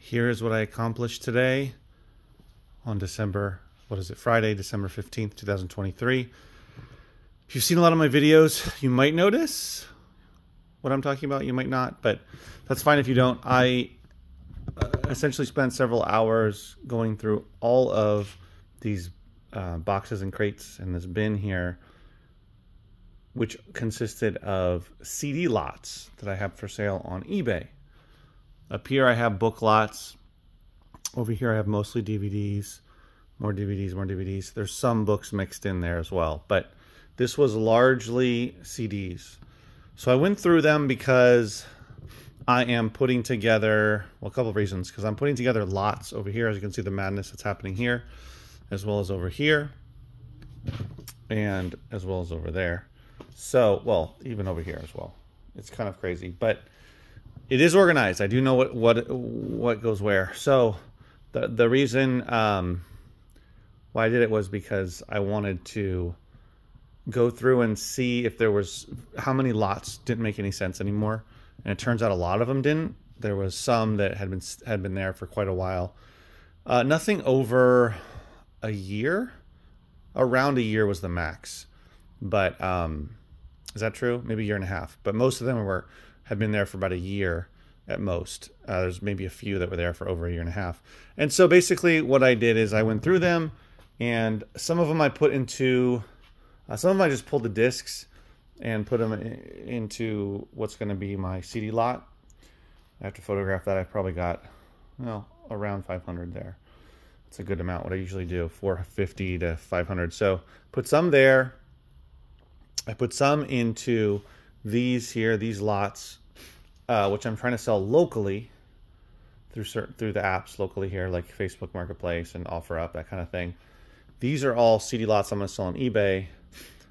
Here's what I accomplished today on Friday, December 15th, 2023. If you've seen a lot of my videos, you might notice what I'm talking about. You might not, but that's fine if you don't. I essentially spent several hours going through all of these boxes and crates in this bin here, which consisted of CD lots that I have for sale on eBay. Up here I have book lots. Over here I have mostly DVDs, more DVDs, more DVDs. There's some books mixed in there as well, but this was largely CDs. So I went through them because I am putting together, well, a couple of reasons, because I'm putting together lots over here. As you can see, the madness that's happening here, as well as over here, and as well as over there. So, well, even over here as well. It's kind of crazy, but it is organized. I do know what goes where. So the reason why I did it was because I wanted to go through and see if there was, how many lots didn't make any sense anymore. And it turns out a lot of them didn't. There was some that had been there for quite a while. Nothing over a year. Around a year was the max. But is that true? Maybe a year and a half. But most of them had been there for about a year at most. There's maybe a few that were there for over a year and a half. And so basically what I did is I went through them, and some of them I put into, some of them I just pulled the discs and put them into what's going to be my CD lot. I have to photograph that. I probably got, well, around 500 there. It's a good amount. What I usually do, 450 to 500. So put some there. I put some into these here, these lots, which I'm trying to sell locally through the apps locally here, like Facebook Marketplace and OfferUp, that kind of thing. These are all CD lots I'm going to sell on eBay.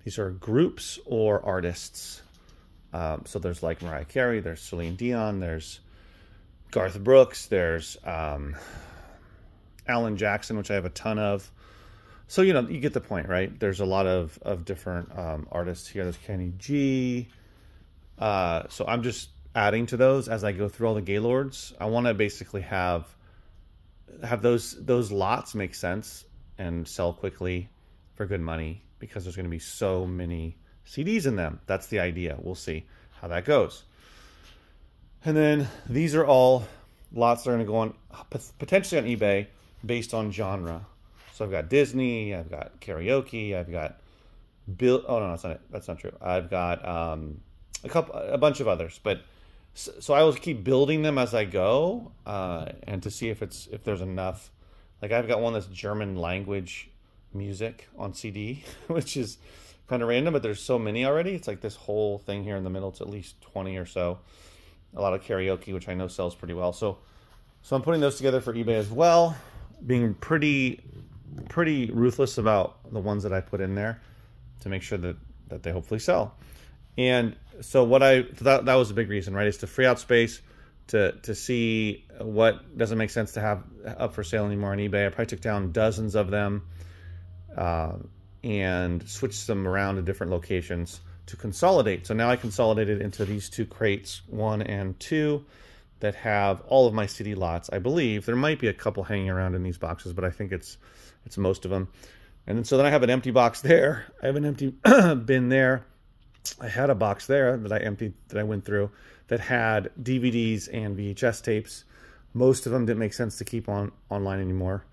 These are groups or artists. So there's like Mariah Carey, there's Celine Dion, there's Garth Brooks, there's Alan Jackson, which I have a ton of. So, you know, you get the point, right? There's a lot of different artists here. There's Kenny G. So I'm just adding to those as I go through all the Gaylords. I want to basically have those lots make sense and sell quickly for good money, because there's going to be so many CDs in them. That's the idea. We'll see how that goes. And then these are all lots that are going to go on potentially on eBay based on genre. So I've got Disney, I've got karaoke, I've got oh no, that's not it. That's not true. I've got a bunch of others, but so I will keep building them as I go, and to see if there's enough. Like I've got one that's German language music on CD, which is kind of random, but there's so many already. It's like this whole thing here in the middle. It's at least 20 or so. A lot of karaoke, which I know sells pretty well. So I'm putting those together for eBay as well, being pretty ruthless about the ones that I put in there to make sure that they hopefully sell. And so that was a big reason, right? Is to free out space to see what doesn't make sense to have up for sale anymore on eBay. I probably took down dozens of them and switched them around to different locations to consolidate. So now I consolidated into these two crates, 1 and 2, that have all of my CD lots. I believe there might be a couple hanging around in these boxes, but I think it's most of them. And then I have an empty box there. I have an empty bin there. I had a box there that I emptied, that I went through, that had DVDs and VHS tapes. Most of them didn't make sense to keep online anymore.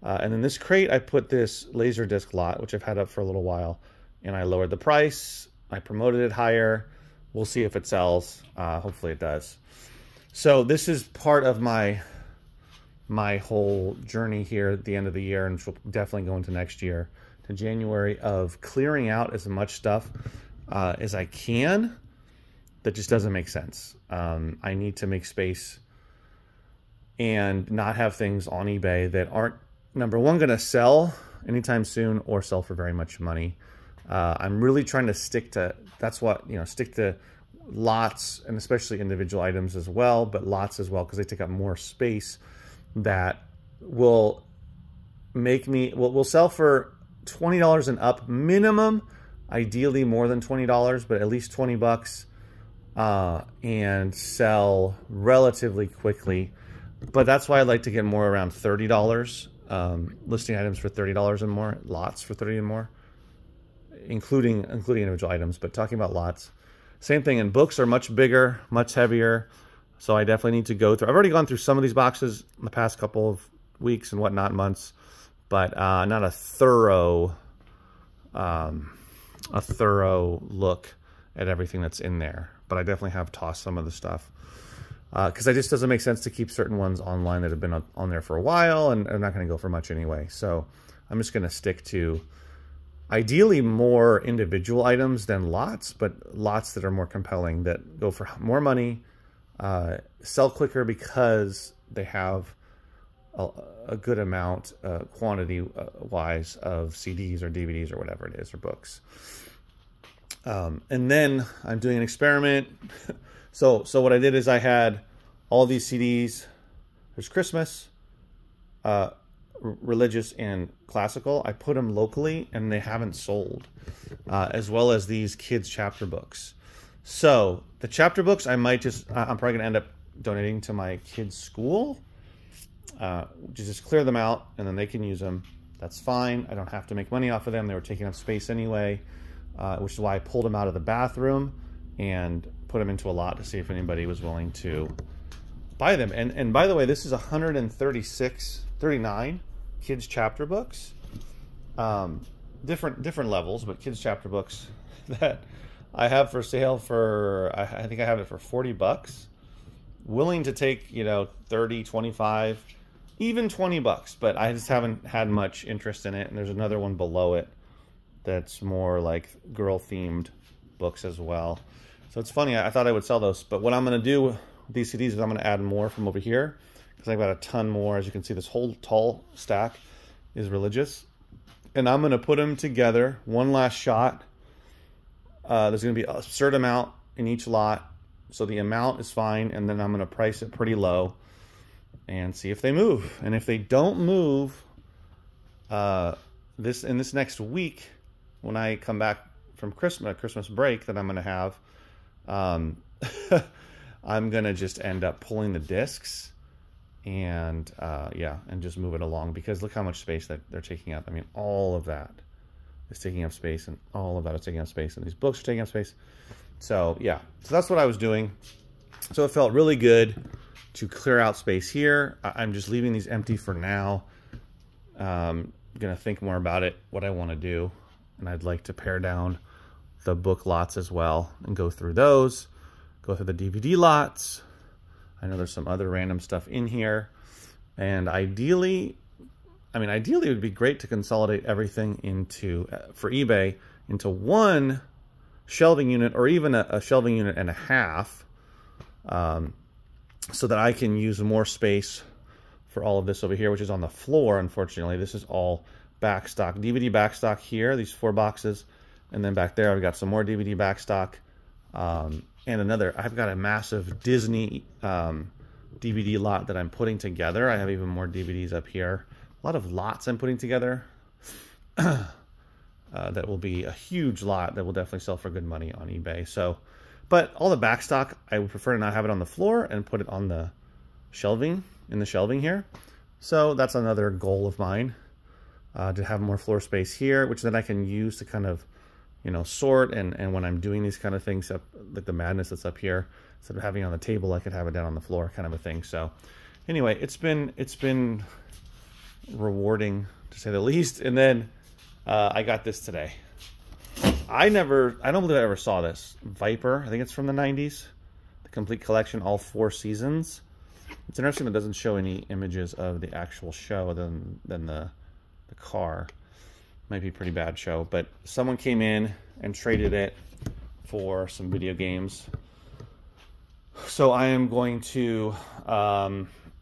And in this crate, I put this Laserdisc lot, which I've had up for a little while, and I lowered the price. I promoted it higher. We'll see if it sells. Hopefully it does. So this is part of my whole journey here at the end of the year, and which will definitely go into next year, to January, of clearing out as much stuff as I can that just doesn't make sense. I need to make space and not have things on eBay that aren't, number one, going to sell anytime soon or sell for very much money. I'm really trying to stick to lots, and especially individual items as well, but lots as well, because they take up more space, that will sell for $20 and up minimum, ideally more than $20, but at least 20 bucks, and sell relatively quickly. But that's why I like to get more around $30. Listing items for $30 and more, lots for $30 and more, including individual items, but talking about lots. Same thing, and books are much bigger, much heavier. So I definitely need to go through. I've already gone through some of these boxes in the past couple of weeks and whatnot, months, but not a thorough look at everything that's in there. But I definitely have tossed some of the stuff because it just doesn't make sense to keep certain ones online that have been on there for a while and are not going to go for much anyway. So I'm just going to stick to ideally more individual items than lots, but lots that are more compelling, that go for more money, sell quicker because they have a good amount, quantity-wise, of CDs or DVDs or whatever it is, or books. And then I'm doing an experiment. So what I did is I had all these CDs. There's Christmas, religious, and classical. I put them locally, and they haven't sold, as well as these kids' chapter books. So the chapter books, I'm probably going to end up donating to my kids' school. Just clear them out, and then they can use them. That's fine. I don't have to make money off of them. They were taking up space anyway, which is why I pulled them out of the bathroom and put them into a lot to see if anybody was willing to buy them. And by the way, this is 39 kids chapter books, different levels, but kids chapter books that I have for sale for, I think I have it for $40. Willing to take, 30, 25, even $20, but I just haven't had much interest in it. And there's another one below it that's more like girl themed books as well. So it's funny, I thought I would sell those, but what I'm going to do with these CDs is I'm going to add more from over here, because I've got a ton more. As you can see, this whole tall stack is religious, and I'm going to put them together, one last shot. There's going to be a certain amount in each lot, so the amount is fine, and then I'm going to price it pretty low and see if they move. And if they don't move this next week, when I come back from Christmas break that I'm going to have, I'm going to just end up pulling the discs and and just move it along, because look how much space that they're taking up. I mean, all of that is taking up space, and all of that is taking up space, and these books are taking up space. So yeah, so that's what I was doing. So it felt really good to clear out space here. I'm just leaving these empty for now. Gonna think more about it, what I want to do, and I'd like to pare down the book lots as well and go through those, go through the DVD lots. I know there's some other random stuff in here, and ideally it would be great to consolidate everything for eBay into one shelving unit, or even a shelving unit and a half, so that I can use more space for all of this over here, which is on the floor. Unfortunately, this is all backstock, DVD backstock here, these 4 boxes. And then back there, I've got some more DVD backstock. And I've got a massive Disney DVD lot that I'm putting together. I have even more DVDs up here. A lot of lots I'm putting together. That will be a huge lot that will definitely sell for good money on eBay. So, but all the backstock, I would prefer to not have it on the floor and put it on the shelving, in the shelving here. So that's another goal of mine, to have more floor space here, which then I can use to kind of, sort, and when I'm doing these kind of things up, like the madness that's up here, instead of having it on the table, I could have it down on the floor, kind of a thing. So anyway, it's been rewarding, to say the least. And then I got this today. I don't believe I ever saw this. Viper, I think it's from the 90s. The complete collection, all 4 seasons. It's interesting that it doesn't show any images of the actual show than the car. Might be a pretty bad show, but someone came in and traded it for some video games. So I am going to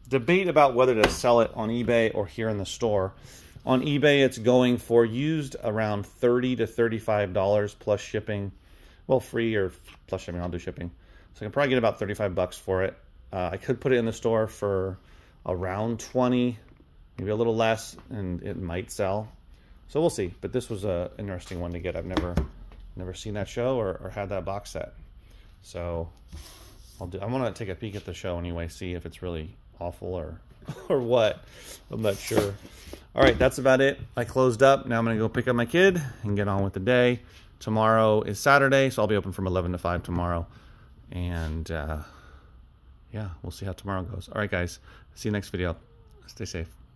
debate about whether to sell it on eBay or here in the store. On eBay, it's going for used around $30 to $35 plus shipping. Well, free or plus shipping, I'll do shipping. So I can probably get about $35 for it. I could put it in the store for around 20, maybe a little less, and it might sell. So we'll see. But this was an interesting one to get. I've never seen that show or had that box set. So I want to take a peek at the show anyway, see if it's really awful or what. I'm not sure. All right, that's about it. I closed up. Now I'm going to go pick up my kid and get on with the day. Tomorrow is Saturday, so I'll be open from 11 to 5 tomorrow. And yeah, we'll see how tomorrow goes. All right, guys. See you next video. Stay safe.